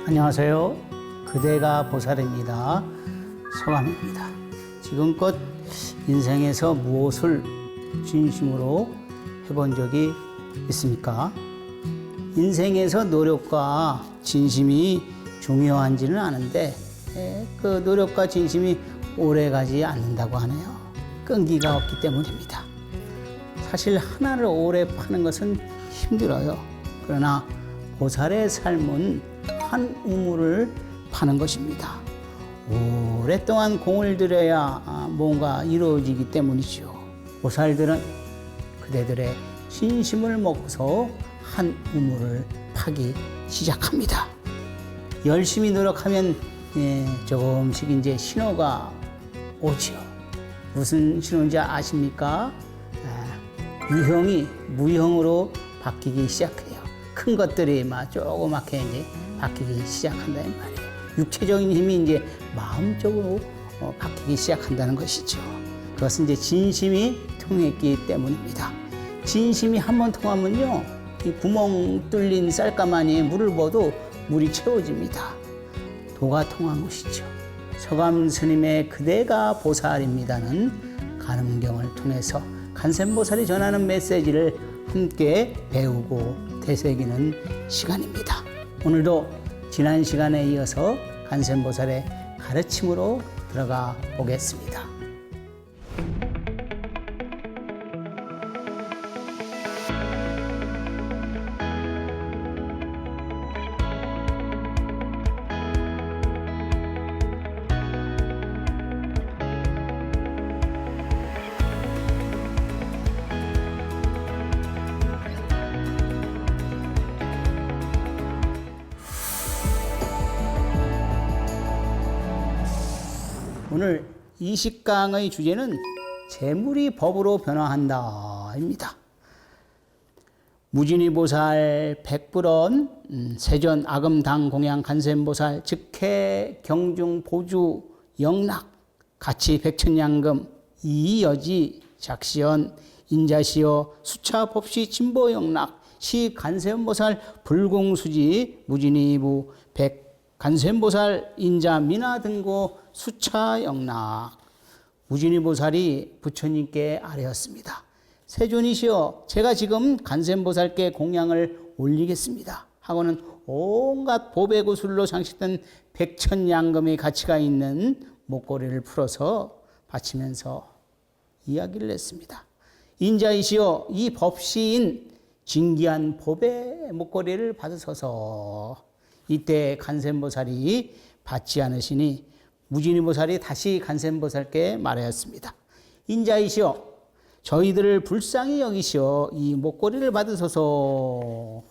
안녕하세요. 그대가 보살입니다. 서감입니다. 지금껏 인생에서 무엇을 진심으로 해본 적이 있습니까? 인생에서 노력과 진심이 중요한지는 아는데 그 노력과 진심이 오래가지 않는다고 하네요. 끈기가 없기 때문입니다. 사실 하나를 오래 파는 것은 힘들어요. 그러나 보살의 삶은 한 우물을 파는 것입니다. 오랫동안 공을 들여야 뭔가 이루어지기 때문이죠. 보살들은 그대들의 진심을 먹고서 한 우물을 파기 시작합니다. 열심히 노력하면 조금씩 이제 신호가 오죠. 무슨 신호인지 아십니까? 유형이 무형으로 바뀌기 시작해요. 큰 것들이 막 조그맣게 이제 바뀌기 시작한다는 말이에요. 육체적인 힘이 이제 마음적으로 바뀌기 시작한다는 것이죠. 그것은 이제 진심이 통했기 때문입니다. 진심이 한번 통하면요, 이 구멍 뚫린 쌀가마니에 물을 부어도 물이 채워집니다. 도가 통한 것이죠. 서감 스님의 그대가 보살입니다는 간음경을 통해서 간센보살이 전하는 메시지를 함께 배우고 되새기는 시간입니다. 오늘도 지난 시간에 이어서 간센보살의 가르침으로 들어가 보겠습니다. 오늘 20강의 주제는 재물이 법으로 변화한다입니다. 무진이보살, 백불원, 세존 아금당 공양 간센보살, 즉해 경중 보주 영락, 가치 백천양금, 이여지 작시연 인자시여 수차 법시 진보 영락, 시 간센보살 불공수지 무진이부 백 간센보살 인자 미나 등고 수차 영락. 무진이보살이 부처님께 아뢰었습니다. 세존이시여, 제가 지금 간센보살께 공양을 올리겠습니다 하고는 온갖 보배 구슬로 장식된 백천양금의 가치가 있는 목걸이를 풀어서 바치면서 이야기를 했습니다. 인자이시여, 이 법시인 진귀한 보배 목걸이를 받으소서. 이때 간센보살이 받지 않으시니 무진이보살이 다시 간센보살께 말하였습니다. 인자이시여, 저희들을 불쌍히 여기시어 이 목걸이를 받으소서.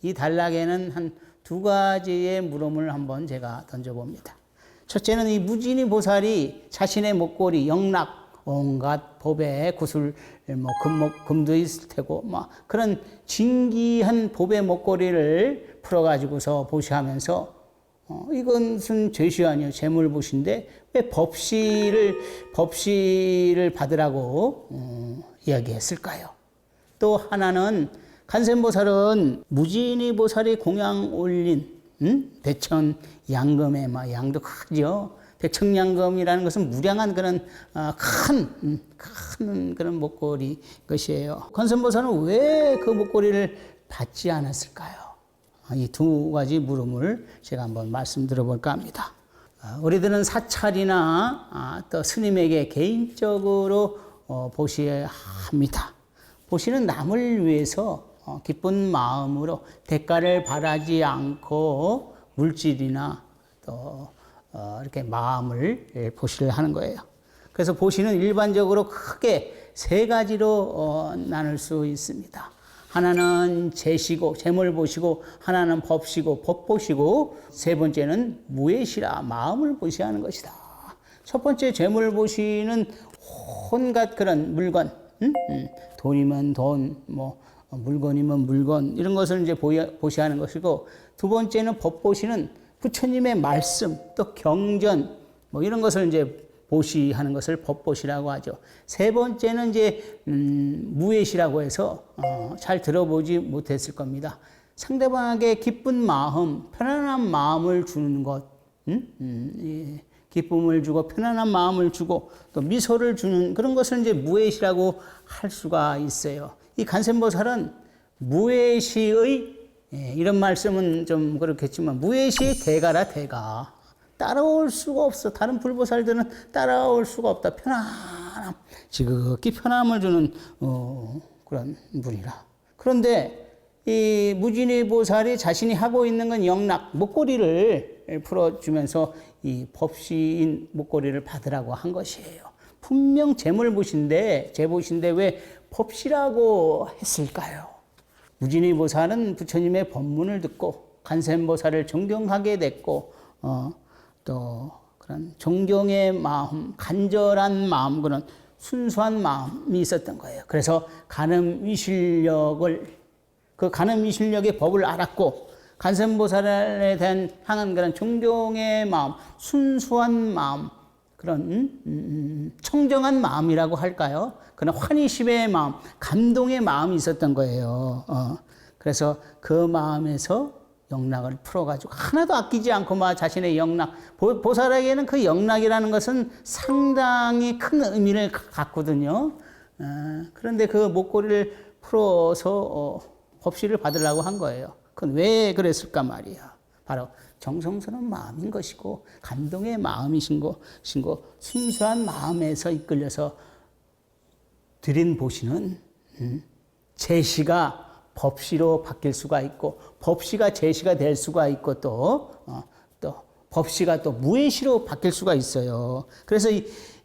이 단락에는 한 두 가지의 물음을 한번 제가 던져봅니다. 첫째는 이 무진이보살이 자신의 목걸이, 영락, 온갖 법의 구슬, 금도 있을 테고, 그런 진귀한 법의 목걸이를 풀어가지고서 보시하면서, 이것은 죄시 아니요, 재물보시인데, 왜 법시를 받으라고, 이야기했을까요? 또 하나는, 간센보살은 무진이보살이 공양 올린, 백천양금의, 양도 크죠. 백천양금이라는 것은 무량한 그런 큰 그런 목걸이 것이에요. 간센보살은 왜 그 목걸이를 받지 않았을까요? 이 두 가지 물음을 제가 한번 말씀드려 볼까 합니다. 우리들은 사찰이나 또 스님에게 개인적으로 보시해야 합니다. 보시는 남을 위해서 기쁜 마음으로 대가를 바라지 않고 물질이나 또 이렇게 마음을 보시를 하는 거예요. 그래서 보시는 일반적으로 크게 세 가지로 나눌 수 있습니다. 하나는 재시고, 재물 보시고, 하나는 법시고, 법 보시고, 세 번째는 무예시라, 마음을 보시하는 것이다. 첫 번째 재물 보시는 온갖 그런 물건, 돈이면 돈, 물건이면 물건, 이런 것을 이제 보시하는 것이고, 두 번째는 법 보시는 부처님의 말씀, 또 경전, 이런 것을 이제 보시하는 것을 법보시라고 하죠. 세 번째는 이제 무예시라고 해서 잘 들어보지 못했을 겁니다. 상대방에게 기쁜 마음, 편안한 마음을 주는 것, 기쁨을 주고 편안한 마음을 주고 또 미소를 주는 그런 것을 이제 무외시라고 할 수가 있어요. 이 간센보살은 무외시의 이런 말씀은 좀 그렇겠지만 무외시의 대가라 대가. 따라올 수가 없어. 다른 불보살들은 따라올 수가 없다. 편안함, 지극히 편안함을 주는 그런 분이라. 그런데 이 무진의 보살이 자신이 하고 있는 건 영락, 목걸이를 풀어주면서 이 법시인 목걸이를 받으라고 한 것이에요. 분명 제물보신데 왜 법시라고 했을까요? 무진의 보살은 부처님의 법문을 듣고 간센보살을 존경하게 됐고 또 그런 존경의 마음, 간절한 마음, 그런 순수한 마음이 있었던 거예요. 그래서 그 간음위실력의 법을 알았고 간센보살에 대한 향한 그런 존경의 마음, 순수한 마음, 그런 청정한 마음이라고 할까요? 그런 환희심의 마음, 감동의 마음이 있었던 거예요. 그래서 그 마음에서 영락을 풀어가지고 하나도 아끼지 않고 자신의 영락, 보살에게는 그 영락이라는 것은 상당히 큰 의미를 갖거든요. 그런데 그 목걸이를 풀어서 법시를 받으려고 한 거예요. 그건 왜 그랬을까 말이야. 바로 정성스러운 마음인 것이고 감동의 마음이신 것이고 순수한 마음에서 이끌려서 드린 보시는 제시가 법시로 바뀔 수가 있고 법시가 제시가 될 수가 있고 또 법시가 또 무예시로 바뀔 수가 있어요. 그래서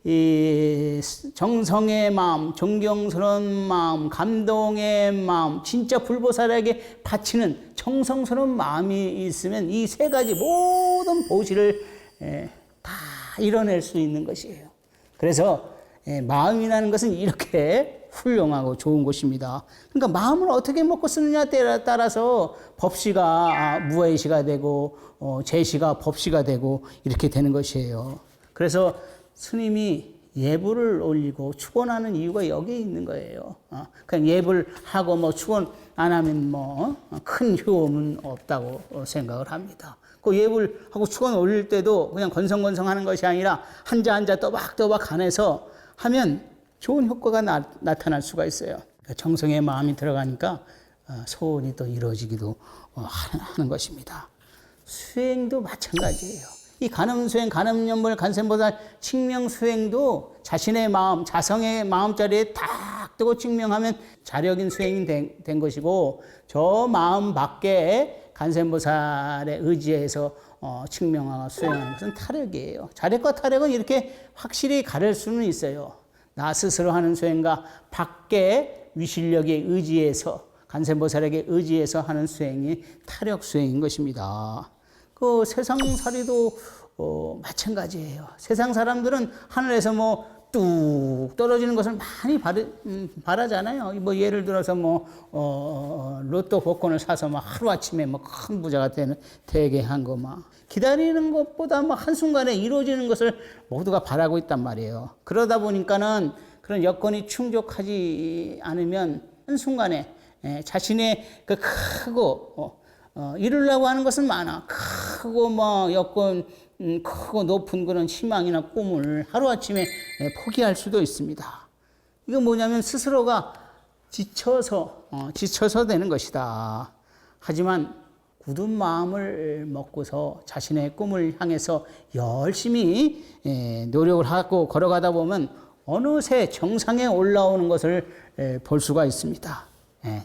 이 정성의 마음, 존경스러운 마음, 감동의 마음, 진짜 불보살에게 바치는 정성스러운 마음이 있으면 이 세 가지 모든 보시를 다 이뤄낼 수 있는 것이에요. 그래서 마음이라는 것은 이렇게 훌륭하고 좋은 것입니다. 그러니까 마음을 어떻게 먹고 쓰느냐에 따라서 법시가 무예시가 되고 제시가 법시가 되고 이렇게 되는 것이에요. 그래서 스님이 예불을 올리고 축원하는 이유가 여기에 있는 거예요. 그냥 예불 하고 축원 안 하면 큰 효험은 없다고 생각을 합니다. 그 예불하고 축원 올릴 때도 그냥 건성건성 하는 것이 아니라 한자 또박또박 안에서 하면 좋은 효과가 나타날 수가 있어요. 정성의 마음이 들어가니까 소원이 또 이루어지기도 하는 것입니다. 수행도 마찬가지예요. 이 간음수행, 간음연불, 간센보살 칙명수행도 자신의 마음, 자성의 마음자리에 딱 두고 칙명하면 자력인 수행이 된 것이고 저 마음 밖에 간센보살의 의지에서 칙명하고 수행하는 것은 타력이에요. 자력과 타력은 이렇게 확실히 가릴 수는 있어요. 나 스스로 하는 수행과 밖에 위실력에 의지해서 간센보살에게 의지해서 하는 수행이 타력 수행인 것입니다. 그 세상살이도 마찬가지예요. 세상 사람들은 하늘에서 뚝 떨어지는 것을 많이 바라잖아요. 예를 들어서 로또 복권을 사서 하루아침에 큰 부자가 되게 한 거 기다리는 것보다 한순간에 이루어지는 것을 모두가 바라고 있단 말이에요. 그러다 보니까는 그런 여건이 충족하지 않으면 한순간에 자신의 그 크고 이루려고 하는 것은 많아. 크고 여건 크고 높은 그런 희망이나 꿈을 하루아침에 포기할 수도 있습니다. 이건 뭐냐면 스스로가 지쳐서 되는 것이다. 하지만 굳은 마음을 먹고서 자신의 꿈을 향해서 열심히 노력을 하고 걸어가다 보면 어느새 정상에 올라오는 것을 볼 수가 있습니다.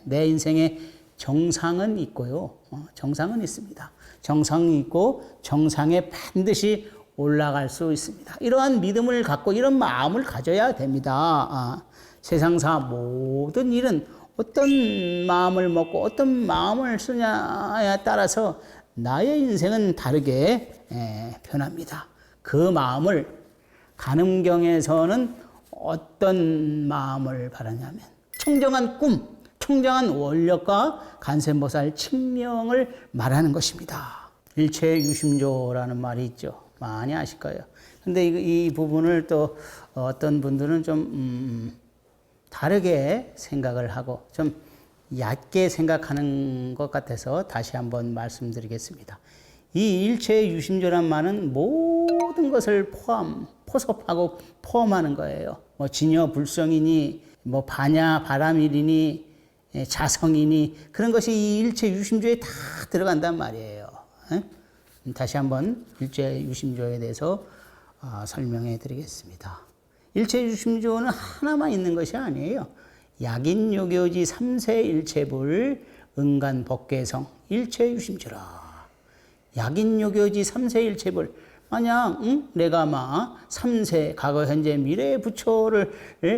내 인생에 정상은 있고요. 정상은 있습니다. 정상이 있고 정상에 반드시 올라갈 수 있습니다. 이러한 믿음을 갖고 이런 마음을 가져야 됩니다. 세상사 모든 일은 어떤 마음을 먹고 어떤 마음을 쓰냐에 따라서 나의 인생은 다르게 변합니다. 그 마음을 간음경에서는 어떤 마음을 바라냐면 청정한 꿈, 청정한 원력과 간센보살 칙명을 말하는 것입니다. 일체유심조라는 말이 있죠. 많이 아실 거예요. 근데 이 부분을 또 어떤 분들은 좀 다르게 생각을 하고 좀 얕게 생각하는 것 같아서 다시 한번 말씀드리겠습니다. 이 일체 유심조란 말은 모든 것을 포섭하고 포함하는 거예요. 뭐 진여 불성이니, 뭐 반야 바람일이니, 자성이니, 그런 것이 이 일체 유심조에 다 들어간단 말이에요. 다시 한번 일체 유심조에 대해서 설명해 드리겠습니다. 일체 유심조는 하나만 있는 것이 아니에요. 약인요교지 삼세일체불 은간법계성 일체 유심조라. 약인요교지 삼세일체불. 만약 내가 삼세 과거 현재 미래의 부처를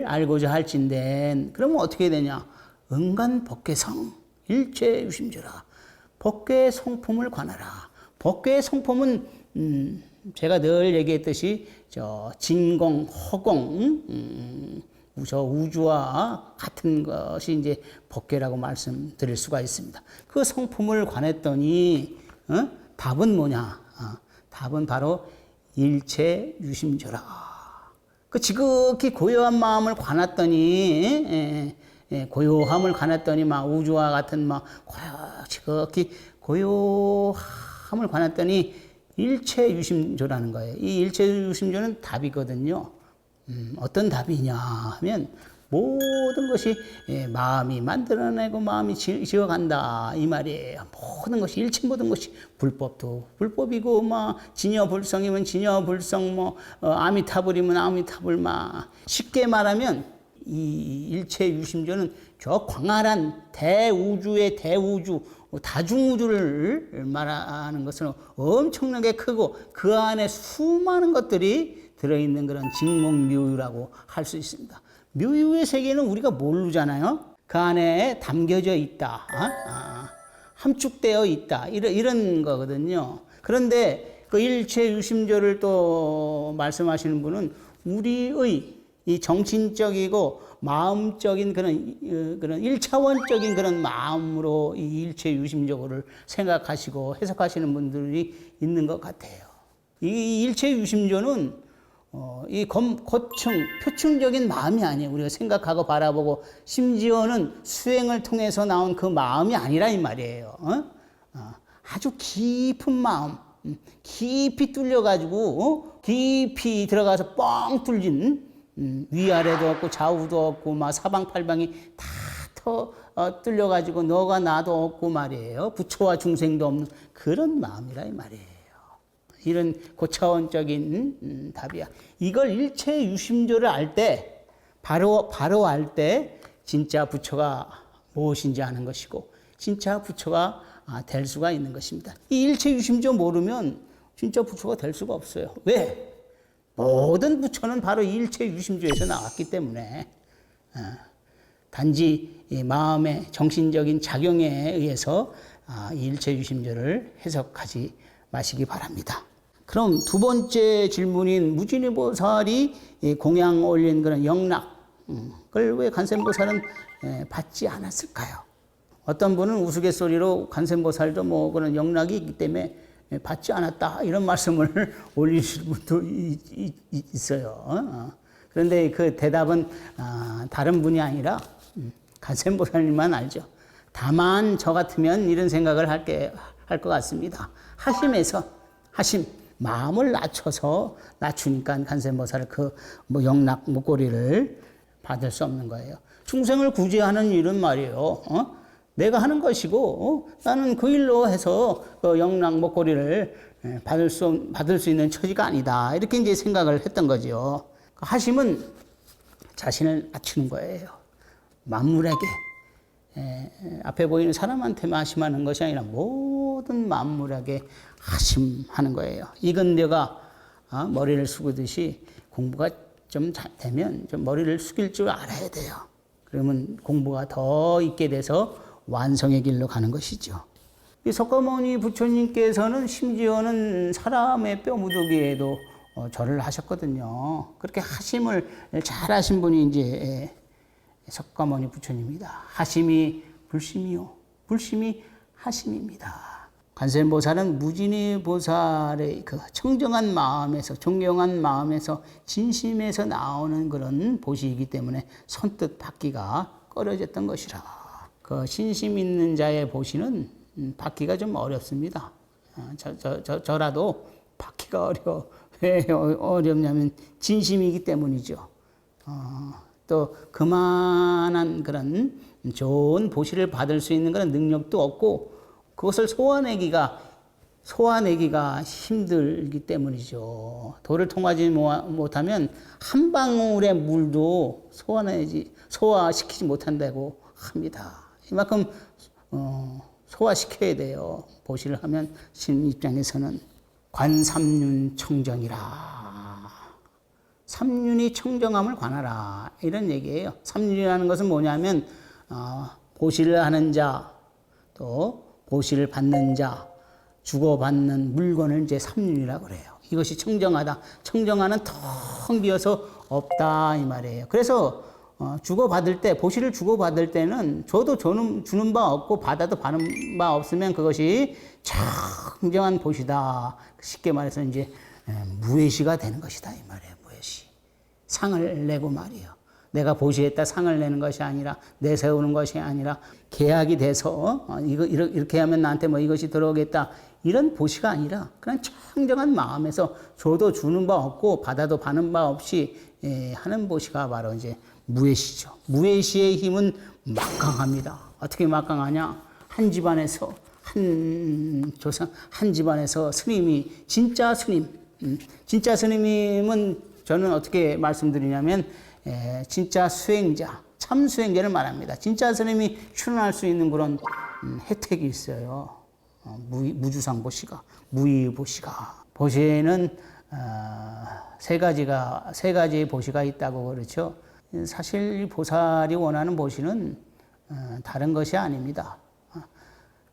알고자 할진된 그러면 어떻게 되냐? 은간법계성 일체 유심조라. 법계의 성품을 관하라. 법계의 성품은 제가 늘 얘기했듯이 진공, 허공, 저 우주와 같은 것이 이제 법계라고 말씀드릴 수가 있습니다. 그 성품을 관했더니 답은 뭐냐? 답은 바로 일체 유심조라. 그 지극히 고요한 마음을 관했더니 고요함을 관했더니 우주와 같은 지극히 고요함을 관했더니 일체 유심조라는 거예요. 이 일체 유심조는 답이거든요. 어떤 답이냐 하면 모든 것이 마음이 만들어내고 마음이 지어간다 이 말이에요. 모든 것이 일체 모든 것이 불법도 불법이고 진여불성이면 진여불성 아미타불이면 아미타불 쉽게 말하면 이 일체 유심조는 저 광활한 대우주의 대우주 다중우주를 말하는 것은 엄청나게 크고 그 안에 수많은 것들이 들어있는 그런 직목묘유라고 할 수 있습니다. 묘유의 세계는 우리가 모르잖아요. 그 안에 담겨져 있다, 함축되어 있다 이런 거거든요. 그런데 그 일체 유심조를 또 말씀하시는 분은 우리의 이 정신적이고 마음적인 그런 일차원적인 그런 마음으로 이 일체 유심조를 생각하시고 해석하시는 분들이 있는 것 같아요. 이 일체 유심조는 이 고층, 표층적인 마음이 아니에요. 우리가 생각하고 바라보고 심지어는 수행을 통해서 나온 그 마음이 아니라 이 말이에요. 아주 깊은 마음, 깊이 뚫려가지고 깊이 들어가서 뻥 뚫린 위아래도 없고 좌우도 없고 사방팔방이 다 뚫려가지고 너가 나도 없고 말이에요. 부처와 중생도 없는 그런 마음이라 이 말이에요. 이런 고차원적인 답이야. 이걸 일체 유심조를 알 때 바로 알 때 진짜 부처가 무엇인지 아는 것이고 진짜 부처가 될 수가 있는 것입니다. 이 일체 유심조 모르면 진짜 부처가 될 수가 없어요. 왜? 모든 부처는 바로 일체 유심조에서 나왔기 때문에 단지 이 마음의 정신적인 작용에 의해서 일체 유심조를 해석하지 마시기 바랍니다. 그럼 두 번째 질문인 무진의 보살이 공양 올린 그런 영락을 왜 간센보살은 받지 않았을까요? 어떤 분은 우스갯소리로 간센보살도 그런 영락이 있기 때문에 받지 않았다 이런 말씀을 올리시는 분도 있어요. 그런데 그 대답은 다른 분이 아니라 간센보살님만 알죠. 다만 저 같으면 이런 생각을 할 것 같습니다. 하심 마음을 낮추니까 간센보살을 영락 목고리를 받을 수 없는 거예요. 중생을 구제하는 일은 말이에요. 내가 하는 것이고 나는 그 일로 해서 영락 목고리를 받을 수 있는 처지가 아니다. 이렇게 이제 생각을 했던 거죠. 하심은 자신을 낮추는 거예요. 만물에게 앞에 보이는 사람한테만 하심하는 것이 아니라 모든 만물에게 하심하는 거예요. 익은 뼈가 머리를 숙이듯이 공부가 좀 되면 좀 머리를 숙일 줄 알아야 돼요. 그러면 공부가 더 있게 돼서 완성의 길로 가는 것이죠. 이 석가모니 부처님께서는 심지어는 사람의 뼈 묻어기에도 절을 하셨거든요. 그렇게 하심을 잘 하신 분이 이제 석가모니 부처님입니다. 하심이 불심이요, 불심이 하심입니다. 관세음보살은 무진의 보살의 그 청정한 마음에서, 존경한 마음에서, 진심에서 나오는 그런 보시이기 때문에 선뜻 받기가 꺼려졌던 것이라. 그 신심 있는 자의 보시는 받기가 좀 어렵습니다. 저라도 받기가 왜 어렵냐면 진심이기 때문이죠. 또 그만한 그런 좋은 보시를 받을 수 있는 그런 능력도 없고 그것을 소화내기가 힘들기 때문이죠. 돌을 통하지 못하면 한 방울의 물도 소화시키지 못한다고 합니다. 이만큼 소화시켜야 돼요. 보시를 하면 신 입장에서는 관삼륜 청정이라. 삼륜이 청정함을 관하라. 이런 얘기예요. 삼륜이라는 것은 뭐냐면 보시를 하는 자, 또 보시를 받는 자, 주고받는 물건을 이제 삼륜이라고 그래요. 이것이 청정하다. 청정하는 텅 비어서 없다 이 말이에요. 그래서 주고받을 때, 보시를 주고받을 때는 줘도 주는 바 없고 받아도 받는 바 없으면 그것이 청정한 보시다. 쉽게 말해서 이제 무예시가 되는 것이다 이 말이에요. 무예시. 상을 내고 말이에요. 내가 보시했다 상을 내는 것이 아니라 내세우는 것이 아니라 계약이 돼서 이렇게 하면 나한테 뭐 이것이 들어오겠다 이런 보시가 아니라 그냥 청정한 마음에서 줘도 주는 바 없고 받아도 받는 바 없이 하는 보시가 바로 이제 무예시죠. 무예시의 힘은 막강합니다. 어떻게 막강하냐? 한 집안에서 한 집안에서 스님이 진짜 스님은 저는 어떻게 말씀드리냐면 진짜 수행자, 참 수행자를 말합니다. 진짜 스님이 출연할 수 있는 그런 혜택이 있어요. 무주상 보시가, 무의 보시가. 보시에는 세 가지의 보시가 있다고 그렇죠. 사실 보살이 원하는 보시는 다른 것이 아닙니다.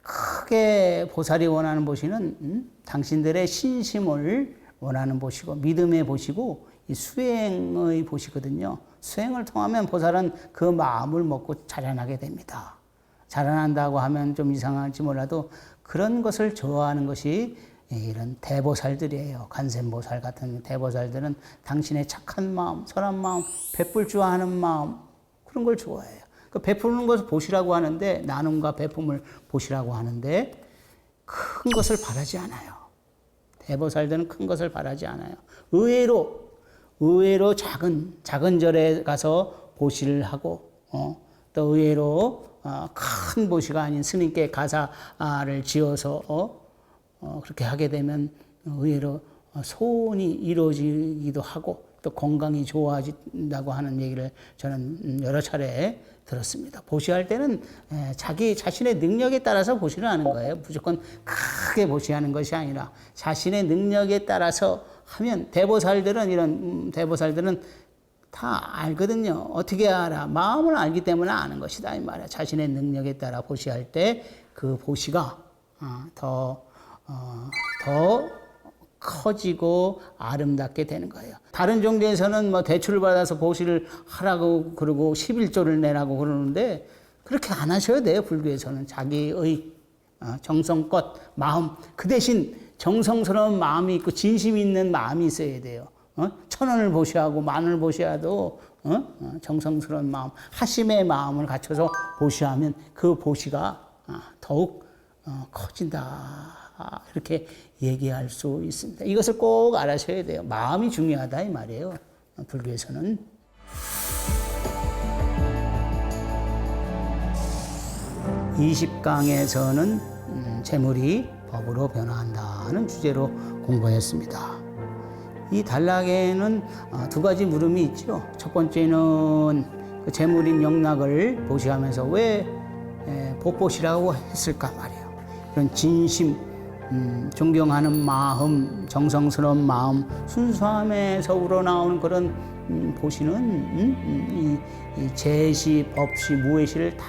크게 보살이 원하는 보시는 당신들의 신심을 원하는 보시고 믿음의 보시고 이 수행의 보시거든요. 수행을 통하면 보살은 그 마음을 먹고 자라나게 됩니다. 자라난다고 하면 좀 이상할지 몰라도 그런 것을 좋아하는 것이 이런 대보살들이에요. 간센보살 같은 대보살들은 당신의 착한 마음, 선한 마음, 베풀 줄 아는 마음 그런 걸 좋아해요. 그 베푸는 것을 보시라고 하는데 나눔과 베품을 보시라고 하는데 큰 것을 바라지 않아요. 대보살들은 큰 것을 바라지 않아요. 의외로 작은 절에 가서 보시를 하고 또 의외로 큰 보시가 아닌 스님께 가사를 지어서 그렇게 하게 되면 의외로 소원이 이루어지기도 하고 또 건강이 좋아진다고 하는 얘기를 저는 여러 차례 들었습니다. 보시할 때는 자신의 능력에 따라서 보시를 하는 거예요. 무조건 크게 보시하는 것이 아니라 자신의 능력에 따라서 하면 이런 대보살들은 다 알거든요. 어떻게 알아? 마음을 알기 때문에 아는 것이다 이 말이야. 자신의 능력에 따라 보시할 때 그 보시가 더 커지고 아름답게 되는 거예요. 다른 종교에서는 뭐 대출을 받아서 보시를 하라고 그러고 11조를 내라고 그러는데 그렇게 안 하셔야 돼요. 불교에서는 자기의 정성껏 마음 그 대신 정성스러운 마음이 있고 진심 있는 마음이 있어야 돼요. 1,000원을 보시하고 10,000원을 보시하도 정성스러운 마음, 하심의 마음을 갖춰서 보시하면 그 보시가 더욱 커진다. 이렇게 얘기할 수 있습니다. 이것을 꼭 알아셔야 돼요. 마음이 중요하다 이 말이에요. 불교에서는. (20강에서는) 재물이 법으로 변화한다는 주제로 공부했습니다. 이 단락에는 두 가지 물음이 있죠. 첫 번째는 그 재물인 영락을 보시하면서 왜 복보시라고 했을까 말이에요. 그런 진심, 존경하는 마음, 정성스러운 마음, 순수함에서 우러나오는 그런 보시는 이 제시, 법시, 무예시를 다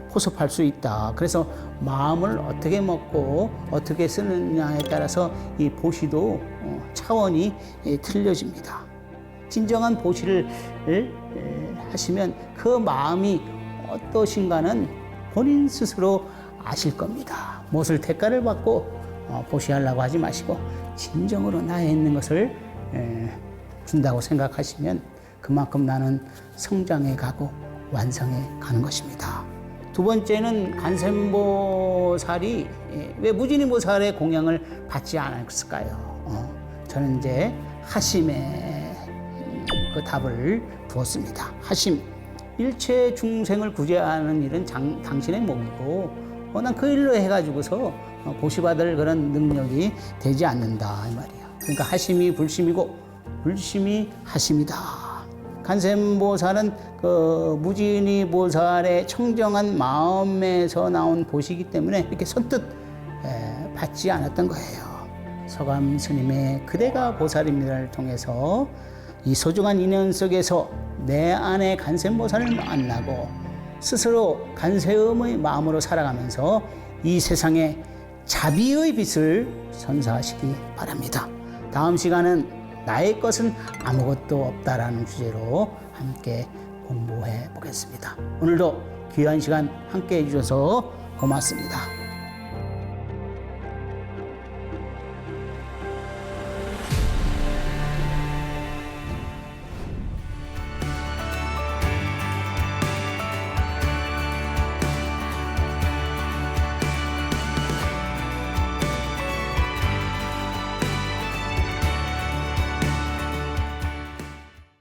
포섭할 수 있다. 그래서 마음을 어떻게 먹고 어떻게 쓰느냐에 따라서 이 보시도 차원이 틀려집니다. 진정한 보시를 하시면 그 마음이 어떠신가는 본인 스스로 아실 겁니다. 무엇을 대가를 받고 보시하려고 하지 마시고 진정으로 나에 있는 것을 준다고 생각하시면 그만큼 나는 성장해 가고 완성해 가는 것입니다. 두 번째는 간센보살이 왜 무진이보살의 공양을 받지 않았을까요? 저는 이제 하심에 그 답을 두었습니다. 하심. 일체 중생을 구제하는 일은 당신의 몫이고, 난 그 일로 해가지고서 보시받을 그런 능력이 되지 않는다, 이 말이에요. 그러니까 하심이 불심이고, 불심이 하심이다. 간센보살은 그 무진이 보살의 청정한 마음에서 나온 보시기 때문에 이렇게 선뜻 받지 않았던 거예요. 서감 스님의 그대가 보살입니다를 통해서 이 소중한 인연 속에서 내 안에 간센보살을 만나고 스스로 간세음의 마음으로 살아가면서 이 세상에 자비의 빛을 선사하시기 바랍니다. 다음 시간은 나의 것은 아무것도 없다라는 주제로 함께 공부해 보겠습니다. 오늘도 귀한 시간 함께 해주셔서 고맙습니다.